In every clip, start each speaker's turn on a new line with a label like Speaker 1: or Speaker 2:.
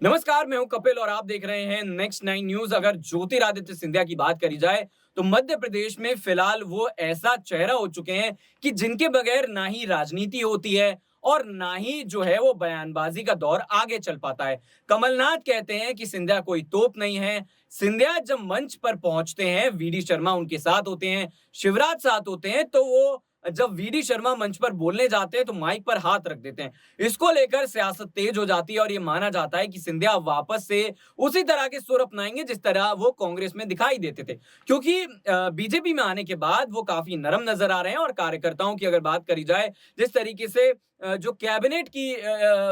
Speaker 1: नमस्कार, मैं हूं कपिल और आप देख रहे हैं नेक्स्ट नाइन न्यूज। अगर ज्योतिरादित्य सिंधिया की बात करी जाए तो मध्य प्रदेश में फिलहाल वो ऐसा चेहरा हो चुके हैं कि जिनके बगैर ना ही राजनीति होती है और ना ही जो है वो बयानबाजी का दौर आगे चल पाता है। कमलनाथ कहते हैं कि सिंधिया कोई तोप नहीं है। सिंधिया जब मंच पर पहुंचते हैं, वीडी शर्मा उनके साथ होते हैं, शिवराज साथ होते हैं, तो वो जब वीडी शर्मा मंच पर बोलने जाते हैं तो माइक पर हाथ रख देते हैं। इसको लेकर सियासत तेज हो जाती है और ये माना जाता है कि सिंधिया वापस से उसी तरह के सुर अपनाएंगे जिस तरह वो कांग्रेस में दिखाई देते थे, क्योंकि बीजेपी में आने के बाद वो काफी नरम नजर आ रहे हैं। और कार्यकर्ताओं की अगर बात करी जाए, जिस तरीके से जो कैबिनेट की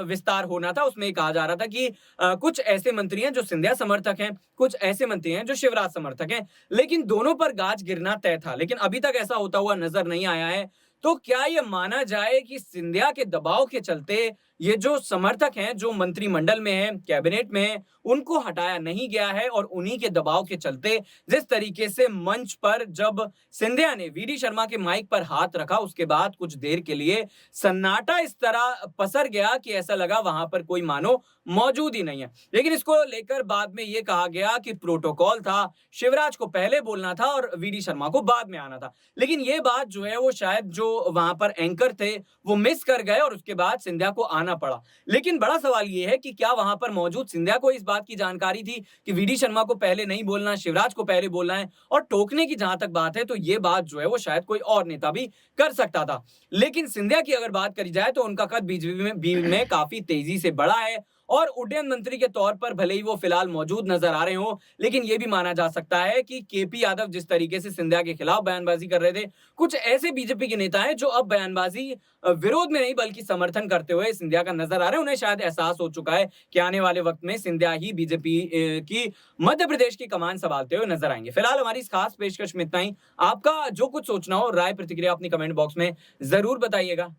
Speaker 1: विस्तार होना था उसमें कहा जा रहा था कि कुछ ऐसे मंत्री हैं जो सिंधिया समर्थक हैं, कुछ ऐसे मंत्री हैं जो शिवराज समर्थक हैं, लेकिन दोनों पर गाज गिरना तय था। लेकिन अभी तक ऐसा होता हुआ नजर नहीं आया है। तो क्या ये माना जाए कि सिंधिया के दबाव के चलते ये जो समर्थक हैं, जो मंत्रिमंडल में हैं, कैबिनेट में हैं, उनको हटाया नहीं गया है और उन्हीं के दबाव के चलते जिस तरीके से मंच पर जब सिंधिया ने वीडी शर्मा के माइक पर हाथ रखा, उसके बाद कुछ देर के लिए सन्नाटा इस तरह पसर गया कि ऐसा लगा वहां पर कोई मानो मौजूद ही नहीं है। लेकिन इसको लेकर बाद में ये कहा गया कि प्रोटोकॉल था, शिवराज को पहले बोलना था और वीडी शर्मा को बाद में आना था। लेकिन ये बात जो है वो शायद जो वहां पर एंकर थे वो मिस कर गए और उसके बाद सिंधिया को आना पड़ा। लेकिन बड़ा सवाल ये है कि क्या वहां पर मौजूद सिंधिया को इस बात की जानकारी थी कि वीडी शर्मा को पहले नहीं बोलना, शिवराज को पहले बोलना है। और टोकने की जहां तक बात है तो ये बात जो है वो शायद कोई और नेता भी कर सकता था। लेकिन सिंधिया की अगर बात करी जाए तो उनका कद बीजेपी में काफी तेजी से बढ़ा है और उड्डयन मंत्री के तौर पर भले ही वो फिलहाल मौजूद नजर आ रहे हो, लेकिन ये भी माना जा सकता है कि केपी यादव जिस तरीके से सिंधिया के खिलाफ बयानबाजी कर रहे थे, कुछ ऐसे बीजेपी के नेता हैं जो अब बयानबाजी विरोध में नहीं बल्कि समर्थन करते हुए सिंधिया का नजर आ रहे हैं। उन्हें शायद एहसास हो चुका है कि आने वाले वक्त में सिंधिया ही बीजेपी की मध्य प्रदेश की कमान संभालते हुए नजर आएंगे। फिलहाल हमारी इस खास पेशकश में इतना ही। आपका जो कुछ सोचना हो, राय प्रतिक्रिया अपनी कमेंट बॉक्स में जरूर बताइएगा।